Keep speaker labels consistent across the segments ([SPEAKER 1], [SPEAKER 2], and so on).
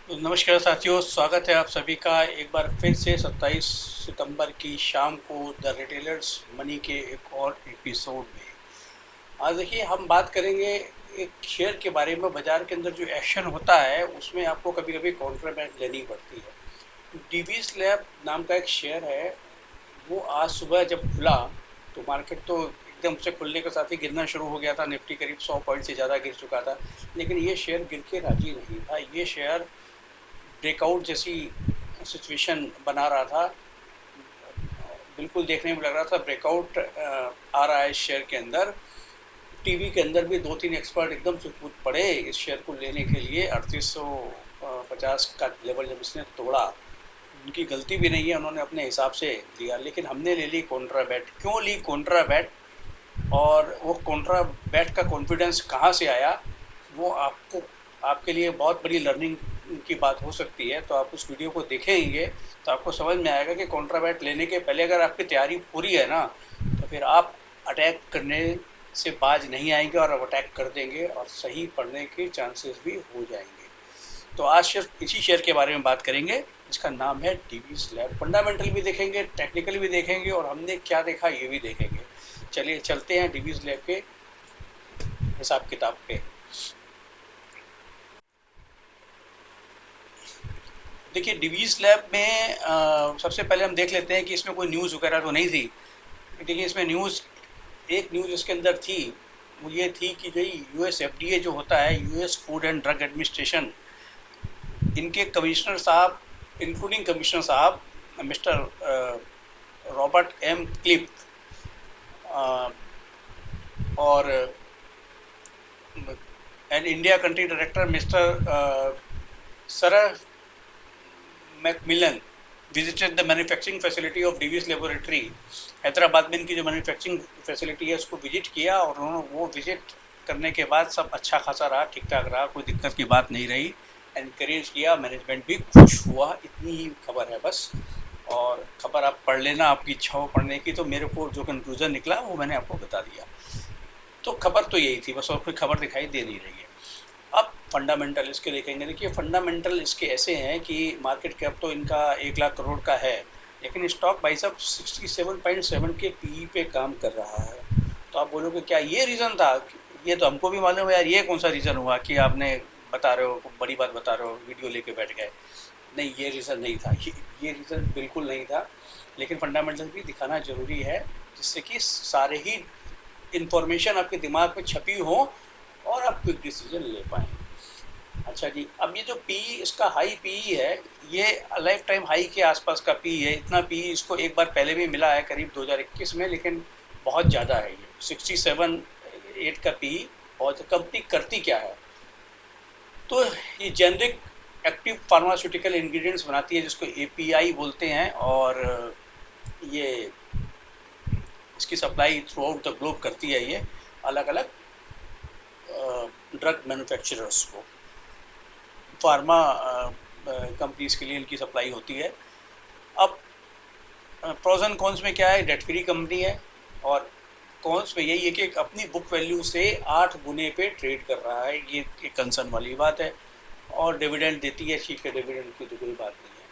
[SPEAKER 1] तो नमस्कार साथियों, स्वागत है आप सभी का एक बार फिर से 27 सितंबर की शाम को द रिटेलर्स मनी के एक और एपिसोड में। आज देखिए हम बात करेंगे एक शेयर के बारे में। बाजार के अंदर जो एक्शन होता है उसमें आपको कभी कभी कॉन्ट्राबैंड लेनी पड़ती है। डीवीस लैब नाम का एक शेयर है, वो आज सुबह जब खुला तो मार्केट तो एकदम से खुलने के साथ ही गिरना शुरू हो गया था। निफ्टी करीब 100 पॉइंट से ज़्यादा गिर चुका था, लेकिन ये शेयर गिर के राजी नहीं था। ये शेयर ब्रेकआउट जैसी सिचुएशन बना रहा था। बिल्कुल देखने में लग रहा था ब्रेकआउट आ रहा है इस शेयर के अंदर। टीवी के अंदर भी दो तीन एक्सपर्ट एकदम से कूद पड़े इस शेयर को लेने के लिए। 3850 का लेवल जब इसने तोड़ा, उनकी गलती भी नहीं है, उन्होंने अपने हिसाब से लिया, लेकिन हमने ले ली कॉन्ट्रा बैट। क्यों ली कॉन्ट्रा बैट और वो कॉन्ट्रा बैट का कॉन्फिडेंस कहाँ से आया, वो आपको आपके लिए बहुत बड़ी लर्निंग की बात हो सकती है। तो आप उस वीडियो को देखेंगे तो आपको समझ में आएगा कि कॉन्ट्राबैट लेने के पहले अगर आपकी तैयारी पूरी है ना, तो फिर आप अटैक करने से बाज नहीं आएंगे और आप अटैक कर देंगे और सही पड़ने के चांसेस भी हो जाएंगे। तो आज सिर्फ इसी शेयर के बारे में बात करेंगे, जिसका नाम है डीवीस लैब। फंडामेंटल भी देखेंगे, टेक्निकल भी देखेंगे और हमने क्या देखा ये भी देखेंगे। चलिए चलते हैं डीवीस लैब के हिसाब किताब पे। देखिए डिवीज लैब में सबसे पहले हम देख लेते हैं कि इसमें कोई न्यूज़ वगैरह तो नहीं थी। देखिए इसमें न्यूज़, एक न्यूज़ इसके अंदर थी, वो ये थी कि भाई यूएस एफडीए जो होता है, US food and drug administration, इनके कमिश्नर साहब, इंक्लूडिंग कमिश्नर साहब मिस्टर रॉबर्ट एम क्लिप और and India country director mister Sarah McMillan visited the manufacturing facility of Divi's laboratory. Hyderabad में इनकी जो मैन्युफैक्चरिंग फैसिलिटी है उसको विजिट किया और उन्होंने वो विजिट करने के बाद सब अच्छा खासा रहा, ठीक ठाक रहा, कोई दिक्कत की बात नहीं रही। एनकरेज किया, मैनेजमेंट भी खुश हुआ, इतनी ही खबर है बस। और खबर आप पढ़ लेना, आपकी इच्छा हो पढ़ने की, तो मेरे को जो कंक्लूजन निकला वो मैंने आपको बता दिया। तो खबर तो यही थी बस, और कोई खबर दिखाई दे नहीं रही है। अब फंडामेंटल इसके देखेंगे। देखिए फंडामेंटल इसके ऐसे हैं कि मार्केट कैप तो इनका 1 लाख करोड़ का है, लेकिन स्टॉक भाई साहब 67.7 के पीई पे काम कर रहा है। तो आप बोलोगे क्या ये रीज़न था? ये तो हमको भी मालूम है यार, ये कौन सा रीज़न हुआ कि आपने बता रहे हो, बड़ी बात बता रहे हो, वीडियो लेके बैठ गए। नहीं, ये रीज़न नहीं था, ये रीज़न बिल्कुल नहीं था। लेकिन फंडामेंटल भी दिखाना ज़रूरी है, जिससे कि सारे ही इंफॉर्मेशन आपके दिमाग में छपी हो और आप क्विक डिसीजन ले पाएँ। अच्छा जी, अब ये जो पीई, इसका हाई पीई है, ये लाइफ टाइम हाई के आसपास का पीई है। इतना पीई इसको एक बार पहले भी मिला है करीब 2021 में, लेकिन बहुत ज़्यादा है ये 67-8 का पीई। और कंपनी करती क्या है, तो ये जेनरिक एक्टिव फार्मास्यूटिकल इंग्रेडिएंट्स बनाती है, जिसको एपीआई बोलते हैं। और ये इसकी supply through out the globe करती है ये, अलग अलग ड्रग मैन्युफैक्चरर्स को। फार्मा कंपनीज के लिए इनकी सप्लाई होती है। अब प्रोज एंड कॉन्स में क्या है, डेट फ्री कंपनी है, और कॉन्स में यही है कि अपनी बुक वैल्यू से 8 गुने पे ट्रेड कर रहा है, ये एक कंसर्न वाली बात है। और डिविडेंड देती है, ठीक है, डिविडेंड की तो कोई बात नहीं है।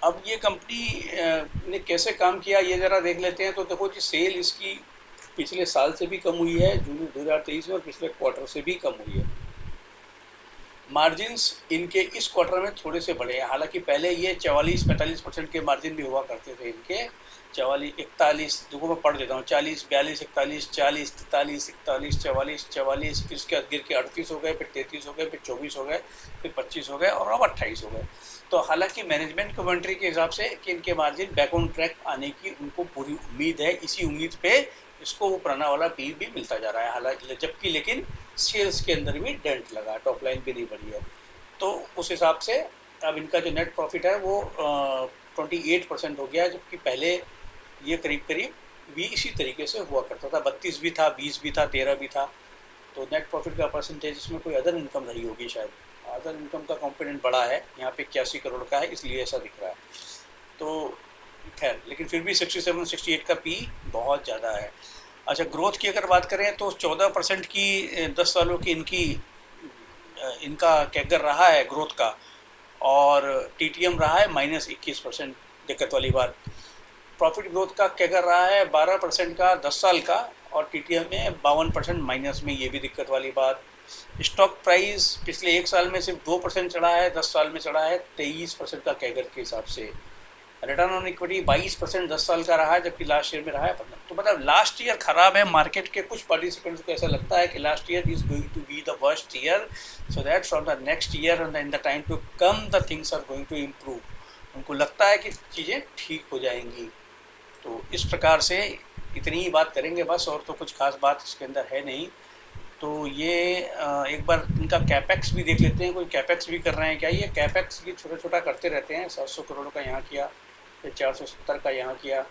[SPEAKER 1] अब ये कंपनी ने कैसे काम किया ये ज़रा देख लेते हैं। तो देखो जी, सेल इसकी पिछले साल से भी कम हुई है, जून 2023 में, और पिछले क्वार्टर से भी कम हुई है। मार्जिन्स इनके इस क्वार्टर में थोड़े से बढ़े हैं, हालांकि पहले ये 44-45% के मार्जिन भी हुआ करते थे इनके। 44-41, देखो मैं पढ़ देता हूँ, 40-42-41, 40-43-41, 44-44, फिर उसके बाद गिर के 38 हो गए, फिर 33 हो गए, फिर 24 हो गए, फिर 25 हो गए और अब 28 हो गए। तो हालांकि मैनेजमेंट कमेंट्री के हिसाब से कि इनके मार्जिन बैक ऑन ट्रैक आने की उनको पूरी उम्मीद है। इसी उम्मीद पे इसको वो पुराना वाला पी भी मिलता जा रहा है, हालांकि जबकि लेकिन सेल्स के अंदर भी डेंट लगा, टॉप लाइन भी नहीं बढ़ी है। तो उस हिसाब से अब इनका जो नेट प्रॉफिट है वो 28% हो गया है, जबकि पहले ये करीब करीब भी इसी तरीके से हुआ करता था, 32 भी था, 20 भी था, 13 भी था। तो नेट प्रॉफिट का परसेंटेज, इसमें कोई अदर इनकम रही होगी शायद, अदर इनकम का कंपोनेंट बड़ा है यहाँ पे, 81 करोड़ का है, इसलिए ऐसा दिख रहा है। तो खैर, लेकिन फिर भी 67-68 का पी बहुत ज़्यादा है। अच्छा, ग्रोथ की अगर बात करें तो 14% की 10 सालों की इनकी इनका कैगर रहा है ग्रोथ का। और टीटीएम रहा है -21%, दिक्कत वाली बात। प्रॉफिट ग्रोथ का कैगर रहा है 12% का 10 साल का, और टीटीएम में 52% माइनस में, ये भी दिक्कत वाली बात। स्टॉक प्राइस पिछले एक साल में सिर्फ 2% चढ़ा है, 10 साल में चढ़ा है 23% का कैगर के हिसाब से। रिटर्न ऑन इक्विटी 22% 10 साल का रहा है, जबकि लास्ट ईयर में रहा है 15। तो मतलब लास्ट ईयर खराब है। मार्केट के कुछ पार्टिसिपेंट्स को ऐसा लगता है कि last year is going to be the worst year, so that from the next year and in the time to come the things are going to improve. उनको लगता है कि चीज़ें ठीक हो जाएंगी। तो इस प्रकार से इतनी ही बात करेंगे बस, और तो कुछ खास बात इसके अंदर है नहीं। तो ये एक बार इनका कैपेक्स भी देख लेते हैं, कोई कैपेक्स भी कर रहे हैं क्या। ये कैपेक्स भी छोटा छोटा करते रहते हैं, 700 करोड़ का यहाँ किया, फिर 470 का यहाँ किया,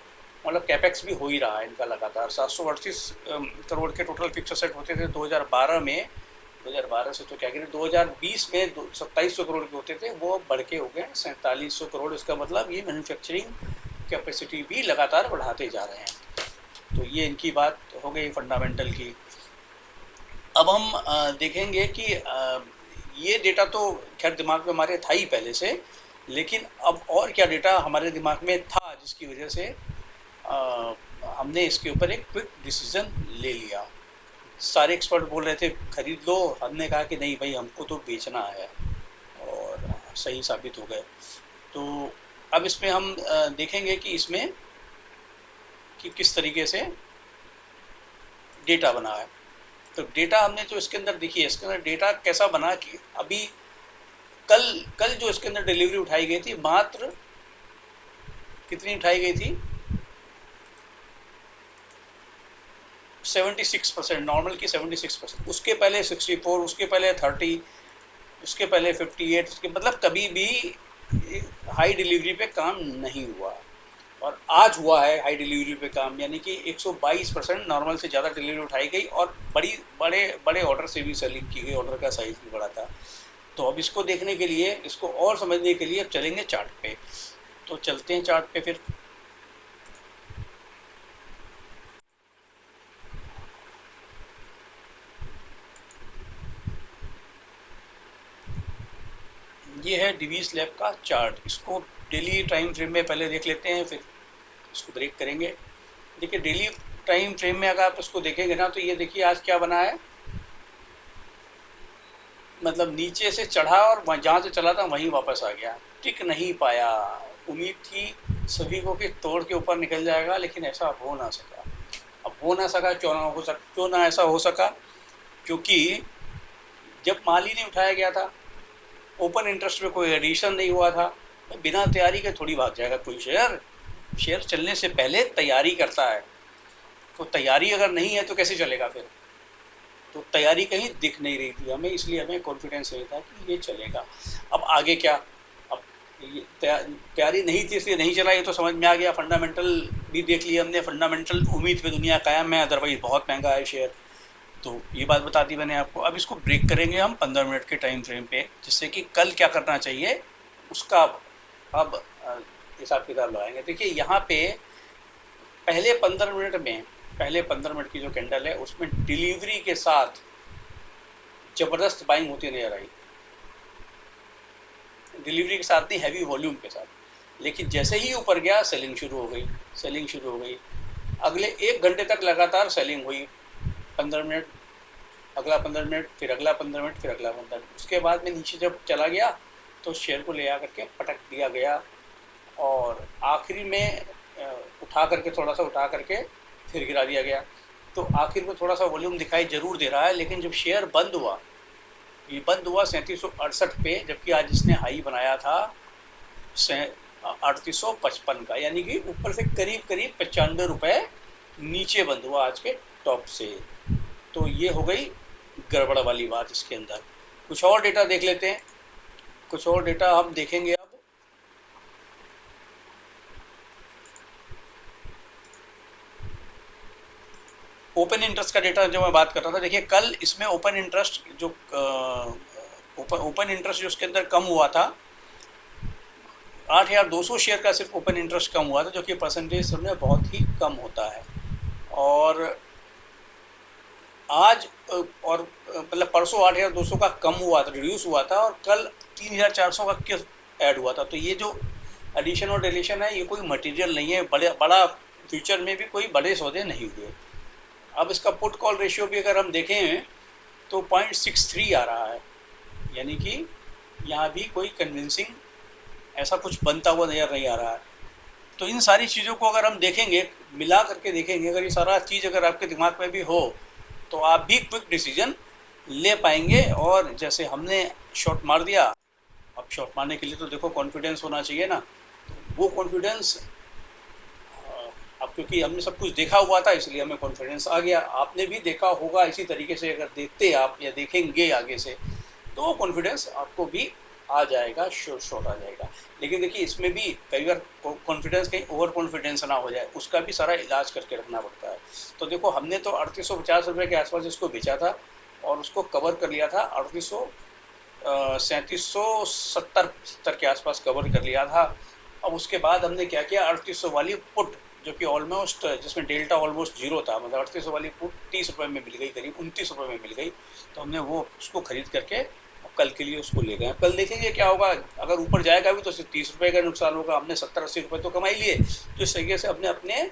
[SPEAKER 1] मतलब कैपेक्स भी हो ही रहा है इनका लगातार। 738 करोड़ के टोटल फिक्स एसेट होते थे 2012 में। 2012 से तो क्या करें, 2020 में 2700 करोड़ के होते थे, वो बढ़ के हो गए 4700 करोड़। इसका मतलब ये मैन्युफैक्चरिंग कैपेसिटी भी लगातार बढ़ाते जा रहे हैं। तो ये इनकी बात हो गई फंडामेंटल की। अब हम देखेंगे कि ये डेटा तो खैर दिमाग में हमारे था ही पहले से, लेकिन अब और क्या डेटा हमारे दिमाग में था जिसकी वजह से हमने इसके ऊपर एक क्विक डिसीजन ले लिया। सारे एक्सपर्ट बोल रहे थे खरीद लो, हमने कहा कि नहीं भाई, हमको तो बेचना है, और सही साबित हो गए। तो अब इसमें हम देखेंगे कि इसमें कि किस तरीके से डेटा बना है। तो डेटा हमने जो इसके अंदर देखी है, इसके अंदर डेटा कैसा बना कि अभी कल कल जो इसके अंदर डिलीवरी उठाई गई थी, मात्र कितनी उठाई गई थी, 76%, नॉर्मल की 76%। उसके पहले 64, उसके पहले 30, उसके पहले 58, उसके मतलब कभी भी हाई डिलीवरी पे काम नहीं हुआ। और आज हुआ है हाई डिलीवरी पे काम, यानी कि 122% नॉर्मल से ज़्यादा डिलीवरी उठाई गई, और बड़े बड़े ऑर्डर से भी सेलिंग की गई, ऑर्डर का साइज भी बड़ा था। तो अब इसको देखने के लिए, इसको और समझने के लिए अब चलेंगे चार्ट पे। तो चलते हैं चार्ट पे फिर। ये है डिवीज लैब का चार्ट। इसको डेली टाइम फ्रेम में पहले देख लेते हैं, फिर इसको ब्रेक करेंगे। देखिए डेली टाइम फ्रेम में अगर आप इसको देखेंगे ना, तो ये देखिए आज क्या बना है, मतलब नीचे से चढ़ा और जहाँ से चला था वहीं वापस आ गया, टिक नहीं पाया। उम्मीद थी सभी को कि तोड़ के ऊपर निकल जाएगा, लेकिन ऐसा हो ना सका। अब हो ना सका, क्यों ना ऐसा हो सका, क्योंकि जब माल ही नहीं उठाया गया था, ओपन इंटरेस्ट में कोई एडिशन नहीं हुआ था, तो बिना तैयारी के थोड़ी भाग जाएगा कोई शेयर। शेयर चलने से पहले तैयारी करता है, तो तैयारी अगर नहीं है तो कैसे चलेगा फिर। तो तैयारी कहीं दिख नहीं रही थी हमें, इसलिए हमें कॉन्फिडेंस नहीं था कि ये चलेगा। अब आगे क्या, अब ये तैयारी नहीं थी इसलिए नहीं चला, ये तो समझ में आ गया। फंडामेंटल भी देख लिया हमने, फंडामेंटल उम्मीद पे दुनिया कायम है, अदरवाइज बहुत महंगा है शेयर। तो ये बात बता दी मैंने आपको। अब इसको ब्रेक करेंगे हम 15 मिनट के टाइम फ्रेम पे, जिससे कि कल क्या करना चाहिए उसका अब हिसाब किताब लगाएंगे। देखिए यहाँ पे पहले 15 मिनट में, पहले 15 मिनट की जो कैंडल है उसमें डिलीवरी के साथ जबरदस्त बाइंग होती नजर आई, डिलीवरी के साथ नहीं, हैवी वॉल्यूम के साथ। लेकिन जैसे ही ऊपर गया सेलिंग शुरू हो गई, सेलिंग शुरू हो गई। अगले 1 घंटे तक लगातार सेलिंग हुई, 15 मिनट, अगला 15 मिनट, फिर अगला 15 मिनट, फिर अगला 15 मिनट। उसके बाद में नीचे जब चला गया तो शेयर को ले आकर के पटक दिया गया, और आखिरी में उठा करके, थोड़ा सा उठा करके फिर गिरा दिया गया। तो आखिर में थोड़ा सा वॉल्यूम दिखाई जरूर दे रहा है, लेकिन जब शेयर बंद हुआ, ये बंद हुआ 3768 पे, जबकि आज इसने हाई बनाया था 3855 का, यानी कि ऊपर से करीब करीब 95 रुपए नीचे बंद हुआ आज के टॉप से। तो ये हो गई गड़बड़ वाली बात इसके अंदर। कुछ और डेटा देख लेते हैं, कुछ और डेटा हम देखेंगे अब। ओपन इंटरेस्ट का डेटा जो मैं बात कर रहा था, देखिए कल इसमें ओपन इंटरेस्ट जो ओपन इंटरेस्ट जो उसके अंदर कम हुआ था, 8200 शेयर का सिर्फ ओपन इंटरेस्ट कम हुआ था, जो कि परसेंटेज में बहुत ही कम होता है। और आज और मतलब परसों 8200 का कम हुआ था, रिड्यूस हुआ था, और कल 3400 का ऐड हुआ था। तो ये जो एडिशन और डिलीशन है, ये कोई मटेरियल नहीं है, बड़ा फ्यूचर में भी कोई बड़े सौदे नहीं हुए। अब इसका पुट कॉल रेशियो भी अगर हम देखें तो 0.63 आ रहा है, यानी कि यहाँ भी कोई कन्विंसिंग ऐसा कुछ बनता हुआ नजर नहीं आ रहा है। तो इन सारी चीज़ों को अगर हम देखेंगे, मिला करके देखेंगे, अगर ये सारा चीज़ अगर आपके दिमाग में भी हो तो आप भी क्विक डिसीजन ले पाएंगे। और जैसे हमने शॉट मार दिया, अब शॉट मारने के लिए तो देखो कॉन्फिडेंस होना चाहिए ना, वो कॉन्फिडेंस, अब क्योंकि हमने सब कुछ देखा हुआ था इसलिए हमें कॉन्फिडेंस आ गया। आपने भी देखा होगा इसी तरीके से, अगर देखते आप या देखेंगे आगे से तो कॉन्फिडेंस आपको भी आ जाएगा, शॉट आ जाएगा। लेकिन देखिए इसमें भी कई बार कॉन्फिडेंस कहीं ओवर कॉन्फिडेंस ना हो जाए, उसका भी सारा इलाज करके रखना पड़ता है। तो देखो हमने तो 3850 रुपये के आसपास इसको बेचा था और उसको कवर कर लिया था 3770 के आसपास कवर कर लिया था। अब उसके बाद हमने क्या किया, 3800 वाली पुट, जो कि ऑलमोस्ट, जिसमें डेल्टा ऑलमोस्ट जीरो था, मतलब 3800 वाली पुट 30 रुपये में मिल गई, करीब 29 रुपये में मिल गई। तो हमने वो उसको खरीद करके कल के लिए उसको ले गए। कल देखेंगे क्या होगा, अगर ऊपर जाएगा भी तो सिर्फ 30 रुपये का नुकसान होगा, हमने 70-80 रुपये तो कमाई लिए। तो इस तरीके से अपने अपने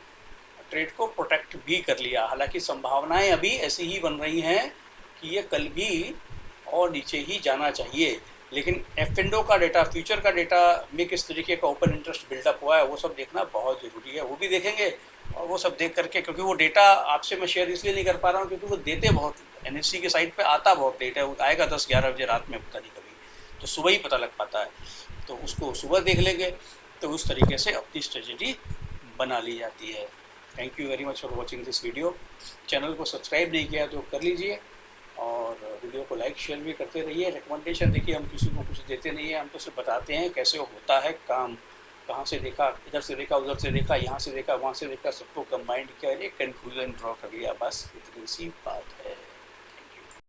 [SPEAKER 1] ट्रेड को प्रोटेक्ट भी कर लिया। हालांकि संभावनाएं अभी ऐसी ही बन रही हैं कि ये कल भी और नीचे ही जाना चाहिए। लेकिन एफ का डेटा, फ्यूचर का डेटा में किस तरीके का ओपन इंटरेस्ट बिल्डअप हुआ है वो सब देखना बहुत ज़रूरी है, वो भी देखेंगे। और वो सब देख करके, क्योंकि वो डेटा आपसे मैं शेयर इसलिए नहीं कर पा रहा हूँ क्योंकि वो देते बहुत, एनएससी के साइट पे आता बहुत लेट है, वो आएगा 10-11 बजे रात में, पता नहीं कभी, तो सुबह ही पता लग पाता है। तो उसको सुबह देख लेंगे, तो उस तरीके से अपनी स्ट्रेटेजी बना ली जाती है। Thank you very much for watching this video. Channel को सब्सक्राइब नहीं किया तो कर लीजिए, और वीडियो को लाइक शेयर भी करते रहिए। रिकमेंडेशन देखिए, हम किसी को कुछ देते नहीं है, हम तो सिर्फ बताते हैं कैसे होता है काम, कहाँ से देखा, इधर से देखा, उधर से देखा, यहाँ से देखा, वहाँ से देखा, सबको कंबाइंड किया, एक कंक्लूजन ड्रॉ कर लिया, बस इतनी सी बात है।